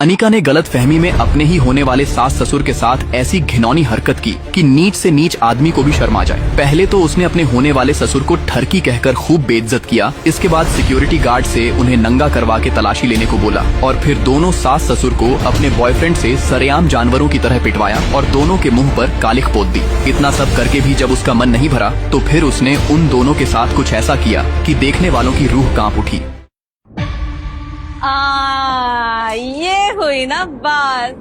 अनिका ने गलत फहमी में अपने ही होने वाले सास ससुर के साथ ऐसी घिनौनी हरकत की कि नीच से नीच आदमी को भी शर्म आ जाए। पहले तो उसने अपने होने वाले ससुर को ठरकी कहकर खूब बेइज्जत किया। इसके बाद सिक्योरिटी गार्ड से उन्हें नंगा करवा के तलाशी लेने को बोला और फिर दोनों सास ससुर को अपने बॉयफ्रेंड से सरेआम जानवरों की तरह पिटवाया और दोनों के मुंह पर कालिख पोत दी। इतना सब करके भी जब उसका मन नहीं भरा तो फिर उसने उन दोनों के साथ कुछ ऐसा किया कि देखने वालों की रूह कांप उठी। ये हुई ना बात।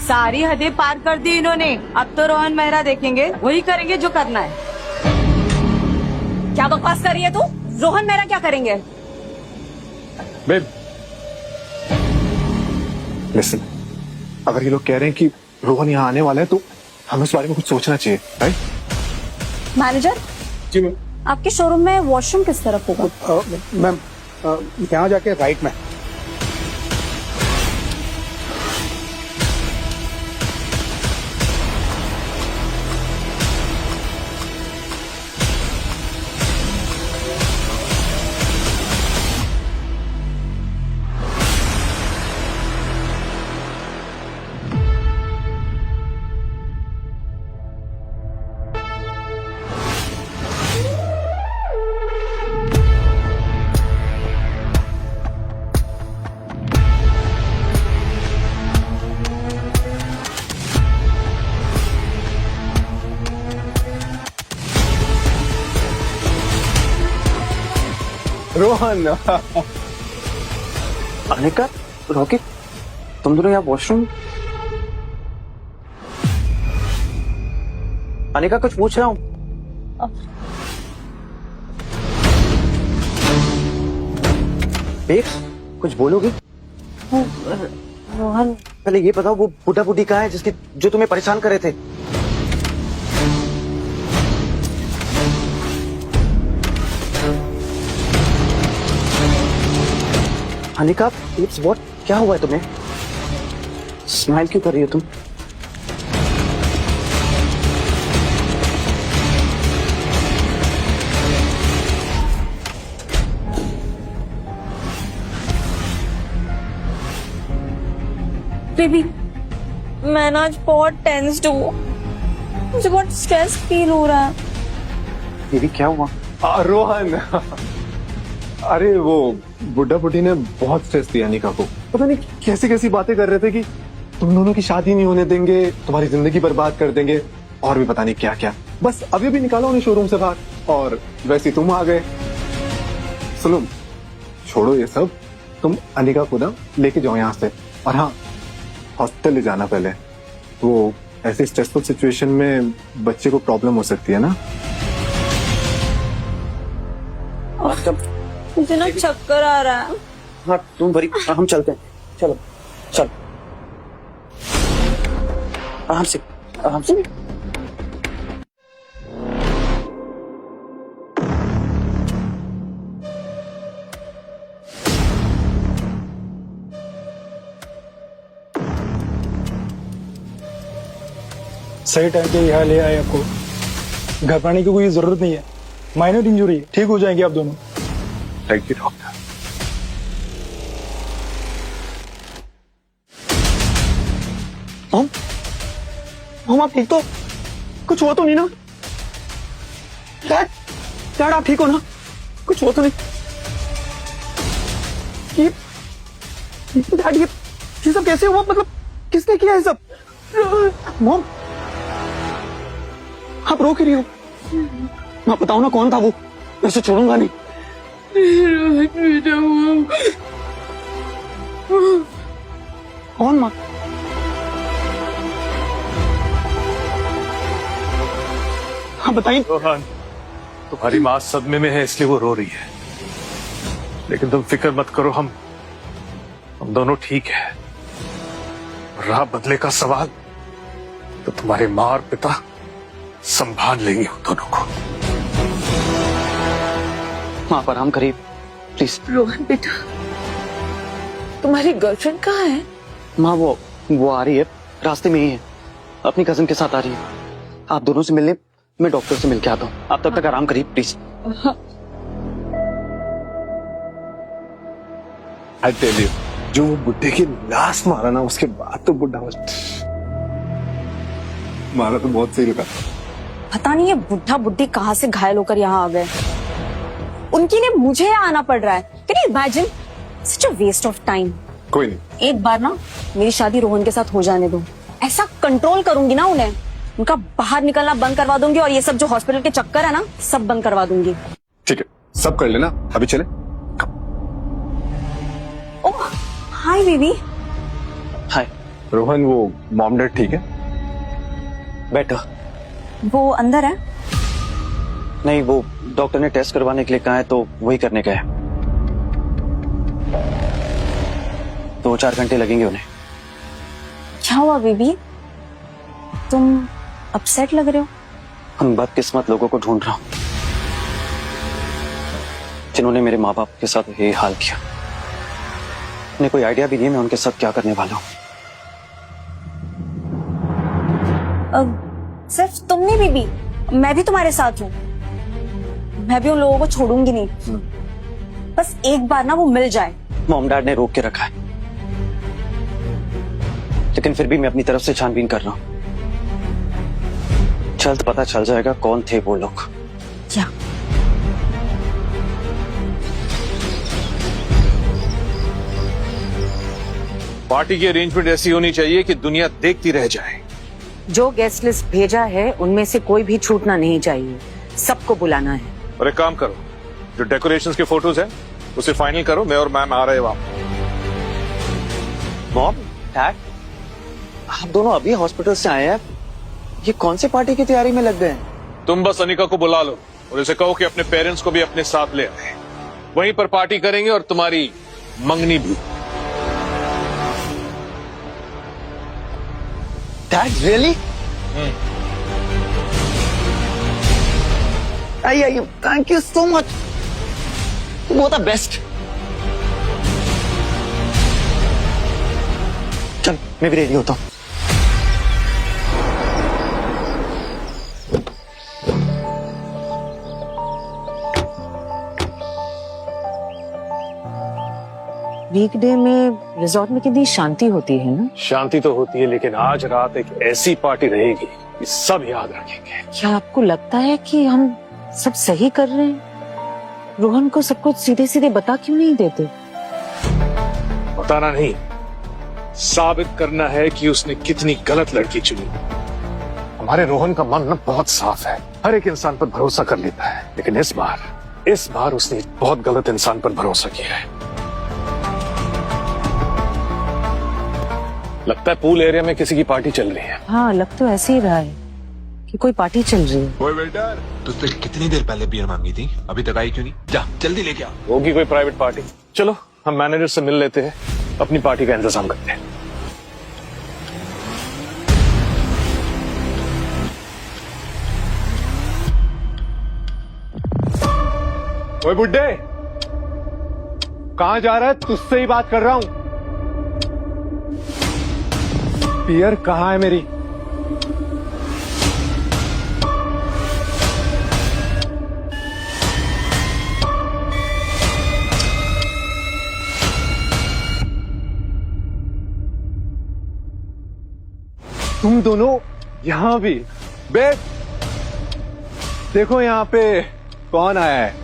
सारी हदें पार कर दी इन्होंने। अब तो रोहन मेहरा देखेंगे, वही करेंगे जो करना है। क्या बकवास कर रही है तू? रोहन मेहरा क्या करेंगे? बेब, लिसन, अगर ये लोग कह रहे हैं कि रोहन यहाँ आने वाला है तो हमें इस बारे में कुछ सोचना चाहिए, राइट? मैनेजर जी मैम। आपके शोरूम में वॉशरूम किस तरफ होगा? मैम, यहाँ जाके राइट में। रोहन, अनिका, रॉकी, तुम दोनों यहाँ वॉशरूम? अनिका, कुछ पूछ रहा हूँ। बेब्स, कुछ बोलोगी? रोहन, पहले ये बताओ, वो बुढ़ा बुढ़ी कहाँ है जिसके जो तुम्हें परेशान कर रहे थे? अनिका, बेब्स, व्हाट, क्या हुआ है तुम्हें? स्माइल क्यों कर रही हो तुम? बेबी मैं ना आज बहुत टेंस्ड हूँ। मुझे बहुत स्ट्रेस फील हो रहा है। बेबी, क्या हुआ? रोहन, अरे वो बुढ़ा बुढ़ी ने बहुत स्ट्रेस दिया अनिका को। पता नहीं कैसी कैसी बातें कर रहे थे कि तुम दोनों की शादी नहीं होने देंगे, तुम्हारी जिंदगी बर्बाद कर देंगे और भी पता नहीं क्या क्या। बस अभी भी निकाला उन्हें शोरूम से बाहर और वैसे तुम आ गए। सुनो, छोड़ो ये सब, तुम अनिका को ना लेके जाओ यहाँ से। और हाँ, हॉस्पिटल ले जाना पहले। वो ऐसी स्ट्रेसफुल सिचुएशन में बच्चे को प्रॉब्लम हो सकती है ना। मुझे ना चक्कर आ रहा है। हाँ, तुम भरी, हम चलते हैं। चलो चलो, आराम से आराम से। सही टाइम पे यहाँ ले आए आपको। घबराने की कोई जरूरत नहीं है, माइनर इंजरी है, ठीक हो जाएंगे आप दोनों। Thank you doctor. हम आप ठीक तो? कुछ हुआ तो नहीं ना? डैड, डैड आप ठीक हो ना? कुछ हुआ तो नहीं? डैड, ये सब कैसे हुआ? मतलब किसने किया ये सब? मॉम, आप रो क्यों रही हो? आप बताओ ना, कौन था वो? मैं उसे छोड़ूंगा नहीं। कौन माँ? हाँ बताइए। रोहन, तुम्हारी माँ सदमे में है इसलिए वो रो रही है, लेकिन तुम फिक्र मत करो, हम दोनों ठीक है। रहा बदले का सवाल तो तुम्हारे माँ और पिता संभाल लेंगे उन दोनों को। माँ पर हम करीब, प्लीज। रोहन बेटा, तुम्हारी गर्लफ्रेंड कहाँ है? माँ वो आ रही है, रास्ते में ही है, अपनी कजन के साथ आ रही है। आप दोनों से मिलने मैं डॉक्टर से मिलके आता हूँ। आप तब तक आराम करिए प्लीज। आई टेल यू, जो वो बुड्ढे की लास्ट मारा ना, उसके बाद तो बुड्ढा मारा तो बहुत सही लगा। पता नहीं ये बुढ़ा बुड्ढी कहाँ से घायल होकर यहाँ आ गए। उनके लिए मुझे यहाँ आना पड़ रहा है। Can you imagine, such a waste of time. कोई नहीं, एक बार ना मेरी शादी रोहन के साथ हो जाने दो, ऐसा कंट्रोल करूंगी ना उन्हें, उनका बाहर निकलना बंद करवा दूंगी और ये सब जो हॉस्पिटल के चक्कर है ना, सब बंद करवा दूंगी। ठीक है, सब कर लेना, अभी चले। ओह हाय बेबी। हाय। रोहन, वो मॉम डैड ठीक है? बेटा वो अंदर है? नहीं, वो डॉक्टर ने टेस्ट करवाने के लिए कहा है तो वही करने का है। 2-4 घंटे लगेंगे उन्हें। क्या हुआ बेबी, तुम अपसेट लग रहे हो? हम बदकिस्मत लोगों को ढूंढ रहा हूं जिन्होंने मेरे माँ बाप के साथ ये हाल किया। उन्हें कोई आइडिया भी नहीं है मैं उनके साथ क्या करने वाला हूँ। सिर्फ तुम नहीं बेबी, मैं भी तुम्हारे साथ हूँ। मैं भी उन लोगों को छोड़ूंगी नहीं। बस एक बार ना वो मिल जाए। मॉम डैड ने रोक के रखा है, लेकिन फिर भी मैं अपनी तरफ से छानबीन कर रहा हूँ। जल्द पता चल जाएगा कौन थे वो लोग। क्या? पार्टी की अरेंजमेंट ऐसी होनी चाहिए कि दुनिया देखती रह जाए। जो गेस्ट लिस्ट भेजा है उनमें से कोई भी छूटना नहीं चाहिए, सबको बुलाना है। और एक काम करो, जो डेकोरेशंस के फोटोज हैं उसे फाइनल करो, मैं और मैम आ रहे हैं वहां। मॉम डैड, आप दोनों अभी हॉस्पिटल से आए हैं, ये कौन सी पार्टी की तैयारी में लग गए हैं? तुम बस अनिका को बुला लो और उसे कहो कि अपने पेरेंट्स को भी अपने साथ ले आए। वहीं पर पार्टी करेंगे और तुम्हारी मंगनी भी। Dad really? I thank you so much, वो द बेस्ट। चल मैं भी रेडी होता हूँ। वीकडे में रिजॉर्ट में कितनी शांति होती है ना। शांति तो होती है, लेकिन आज रात एक ऐसी पार्टी रहेगी कि सब याद रखेंगे। क्या आपको लगता है कि हम सब सही कर रहे हैं? रोहन को सब कुछ सीधे सीधे बता क्यों नहीं देते? बताना नहीं, साबित करना है कि उसने कितनी गलत लड़की चुनी। हमारे रोहन का मन ना बहुत साफ है, हर एक इंसान पर भरोसा कर लेता है, लेकिन इस बार उसने बहुत गलत इंसान पर भरोसा किया है। लगता है पूल एरिया में किसी की पार्टी चल रही है। हाँ, लग तो ऐसे ही रहा है कि कोई पार्टी चल रही है। ओए वेटर, तुझसे कितनी देर पहले बियर मांगी थी, अभी तक आई क्यों नहीं? जा जल्दी लेके आ। होगी कोई प्राइवेट पार्टी। चलो हम मैनेजर से मिल लेते हैं, अपनी पार्टी का इंतजाम करते हैं। ओए बुड्ढे, कहां जा रहा है? तुझसे ही बात कर रहा हूं। बियर कहां है मेरी? तुम दोनों यहां भी? बे देखो यहां पे कौन आया है।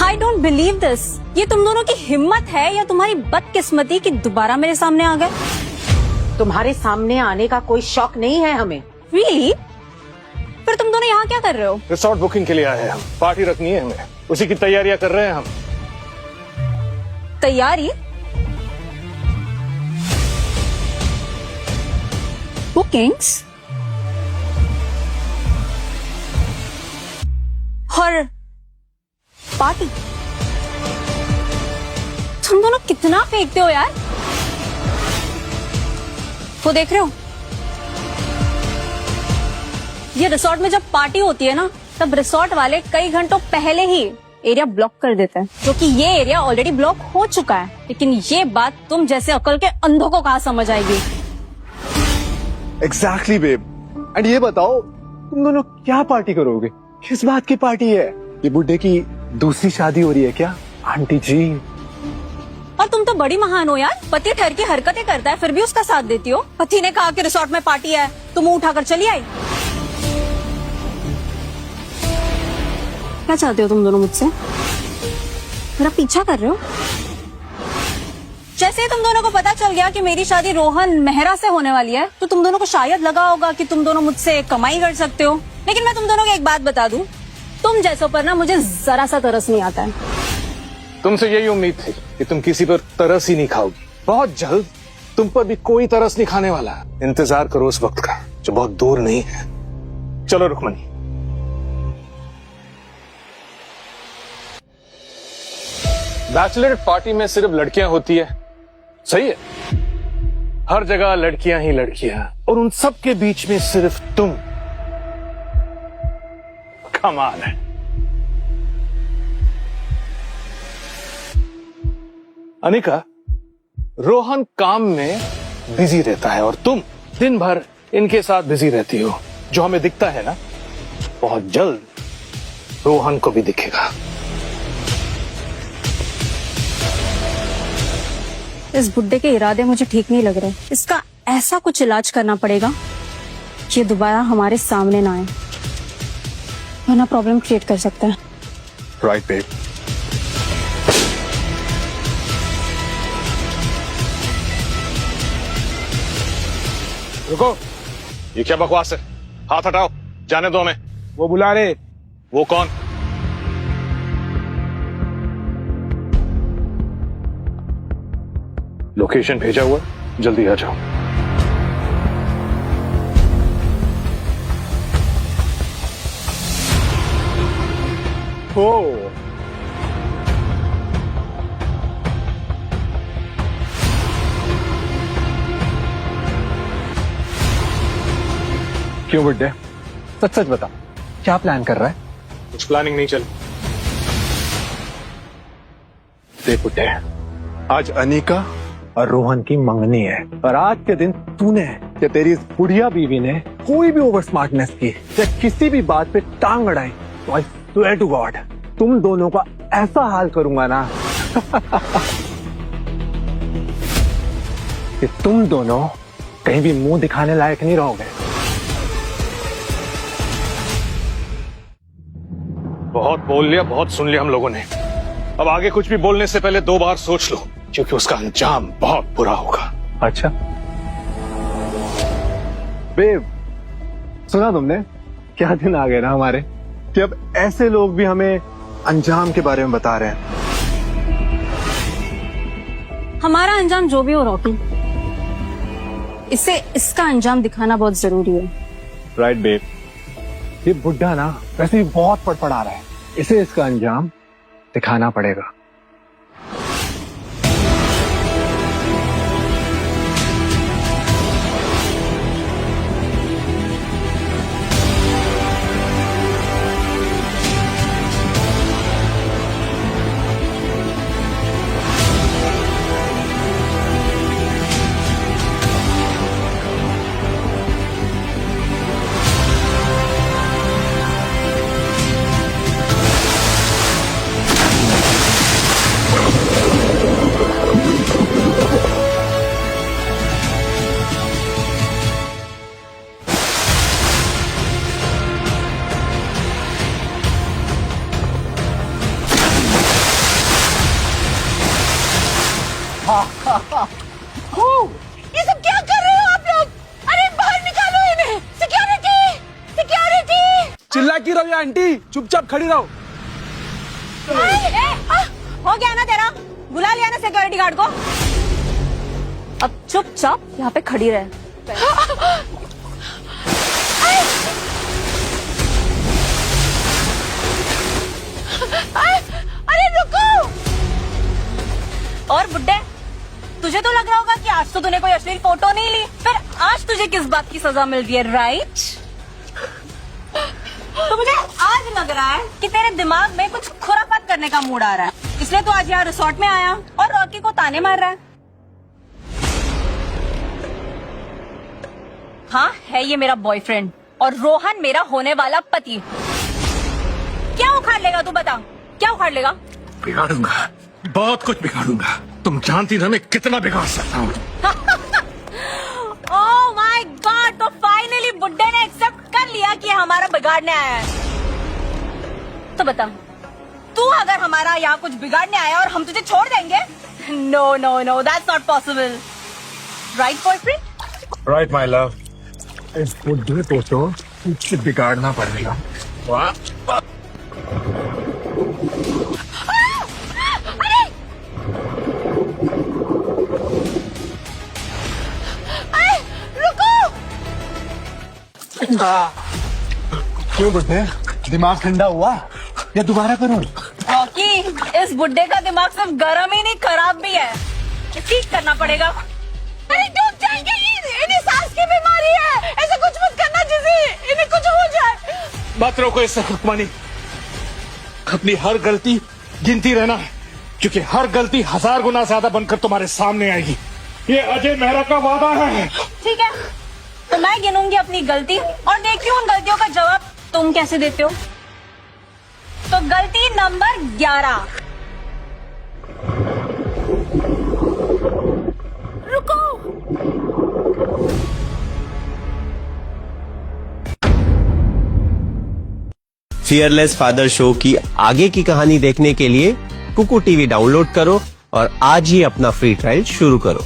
I don't believe this. ये तुम दोनों की हिम्मत है या तुम्हारी बदकिस्मती कि दोबारा मेरे सामने आ गए? तुम्हारे सामने आने का कोई शौक नहीं है हमें। रियली? फिर तुम दोनों यहाँ क्या कर रहे हो? रिसोर्ट बुकिंग के लिए आए हैं हम, पार्टी रखनी है हमें, उसी की तैयारियां कर रहे हैं हम। तैयारी? बुकिंग्स? और पार्टी? तुम दोनों कितना फेंकते हो यार। वो देख रहे हो, ये रिसोर्ट में जब पार्टी होती है ना, तब रिसोर्ट वाले कई घंटों पहले ही एरिया ब्लॉक कर देते हैं, क्योंकि ये एरिया ऑलरेडी ब्लॉक हो चुका है। लेकिन ये बात तुम जैसे अकल के अंधों को कहाँ समझ आएगी? एग्जैक्टली बेब, एंड ये बताओ तुम दोनों क्या पार्टी करोगे? किस बात की पार्टी है? ये बुड्ढे की दूसरी शादी हो रही है क्या आंटी जी? और तुम तो बड़ी महान हो यार, पति ठहर की हरकतें करता है फिर भी उसका साथ देती हो। पति ने कहा कि रिसोर्ट में पार्टी है, तुम मुंह उठाकर चली आई। क्या चाहते हो तुम दोनों मुझसे? मेरा पीछा कर रहे हो? जैसे ही तुम दोनों को पता चल गया कि मेरी शादी रोहन मेहरा से होने वाली है, तो तुम दोनों को शायद लगा होगा कि तुम दोनों मुझसे कमाई कर सकते हो। लेकिन मैं तुम दोनों को एक बात बता दूं, तुम जैसों पर ना मुझे जरा सा तरस नहीं आता है। तुमसे यही उम्मीद थी कि तुम किसी पर तरस ही नहीं खाओगी। बहुत जल्द तुम पर भी कोई तरस नहीं खाने वाला। इंतजार करो उस वक्त का जो बहुत दूर नहीं है। चलो रुक्मणी। बैचलर पार्टी में सिर्फ लड़कियां होती है, सही है? हर जगह लड़कियां ही लड़कियां, और उन सब के बीच में सिर्फ तुम। कमाल है। अनिका, रोहन काम में बिजी रहता है और तुम दिन भर इनके साथ बिजी रहती हो। जो हमें दिखता है ना, बहुत जल्द रोहन को भी दिखेगा। इस बुड्ढे के इरादे मुझे ठीक नहीं लग रहे। इसका ऐसा कुछ इलाज करना पड़ेगा कि ये दोबारा हमारे सामने ना आए, वरना प्रॉब्लम क्रिएट कर सकता है। Right babe. रुको, ये क्या बकवास है? हाथ हटाओ, जाने दो हमें। वो बुला रहे। वो कौन? लोकेशन भेजा हुआ, जल्दी आ जाओ। ओ क्यों बुड्ढे, सच सच बता, क्या प्लान कर रहा है? कुछ प्लानिंग नहीं चली। देख बुड्ढे, आज अनिका और रोहन की मंगनी है, और आज के दिन तूने या तेरी इस बुढ़िया बीवी ने कोई भी ओवर स्मार्टनेस की या किसी भी बात पे टांग अड़ाई, तो आई स्वेयर टू गॉड तुम दोनों का ऐसा हाल करूंगा ना कि तुम दोनों कहीं भी मुंह दिखाने लायक नहीं रहोगे। बहुत बोल लिया, बहुत सुन लिया हम लोगों ने। अब आगे कुछ भी बोलने से पहले 2 बार सोच लो, क्योंकि उसका अंजाम बहुत बुरा होगा। अच्छा बेब, सुना तुमने? क्या दिन आ गए ना हमारे कि अब ऐसे लोग भी हमें अंजाम के बारे में बता रहे हैं। हमारा अंजाम जो भी हो रॉकी, इसे इसका अंजाम दिखाना बहुत जरूरी है। राइट बेब, ये बुड्ढा ना वैसे भी बहुत पड़पड़ा रहा है, इसे इसका अंजाम दिखाना पड़ेगा। ये सब क्या कर रहे हो आप लोग? अरे बाहर निकालो इन्हें! सिक्योरिटी! सिक्योरिटी! चिल्ला की रहो या आंटी, चुपचाप खड़ी रहो। हो गया ना तेरा? बुला लिया ना सिक्योरिटी गार्ड को? अब चुपचाप यहाँ पे खड़ी रहे। अरे रुको! और बुड्ढे, तुझे तो लग रहा होगा कि आज तो तूने कोई अश्लील फोटो नहीं ली, फिर आज तुझे किस बात की सजा मिल रही है, राइट? तो मुझे आज लग रहा है कि तेरे दिमाग में कुछ खुरापात करने का मूड आ रहा है, इसलिए तू आज यहाँ रिसोर्ट में आया और रॉकी को ताने मार रहा है। हाँ, है ये मेरा बॉयफ्रेंड, और रोहन मेरा होने वाला पति। क्या उखाड़ लेगा तू, बता क्या उखाड़ लेगा? बिगाड़ूंगा, बहुत कुछ बिगाड़ूंगा। तुम जानती ना मैं कितना बिगाड़ सकता हूँ। ओह माय गॉड, तो फाइनली बुड्ढे ने एक्सेप्ट कर लिया कि हमारा बिगाड़ने आया है। तो बता, तू अगर हमारा यहाँ कुछ बिगाड़ने आया और हम तुझे छोड़ देंगे? No no no, that's not possible, right boyfriend? Right my love, इस बुद्धि को तो कुछ बिगाड़ना पड़ेगा। वाह, क्यों बुड्ढे, दिमाग ठंडा हुआ या दोबारा करूं? रॉकी, इस बुड्ढे का दिमाग सिर्फ गर्म ही नहीं खराब भी है, ठीक करना पड़ेगा। अरे डूब जाएंगे, इन्हें सांस की बीमारी है, ऐसे कुछ मत करना जिसे इन्हें कुछ हो जाए। मत रोको इस हुक्मानी, अपनी हर गलती गिनती रहना है, क्योंकि हर गलती 1000 गुना ज्यादा बनकर तुम्हारे सामने आएगी। ये अजय मेहरा का वादा है। ठीक है, तो मैं गिनूंगी अपनी गलती और देखती हूँ उन गलतियों का जवाब तुम कैसे देते हो। तो गलती नंबर 11, रुको। फियरलेस फादर शो की आगे की कहानी देखने के लिए कुकू टीवी डाउनलोड करो और आज ही अपना फ्री ट्रायल शुरू करो।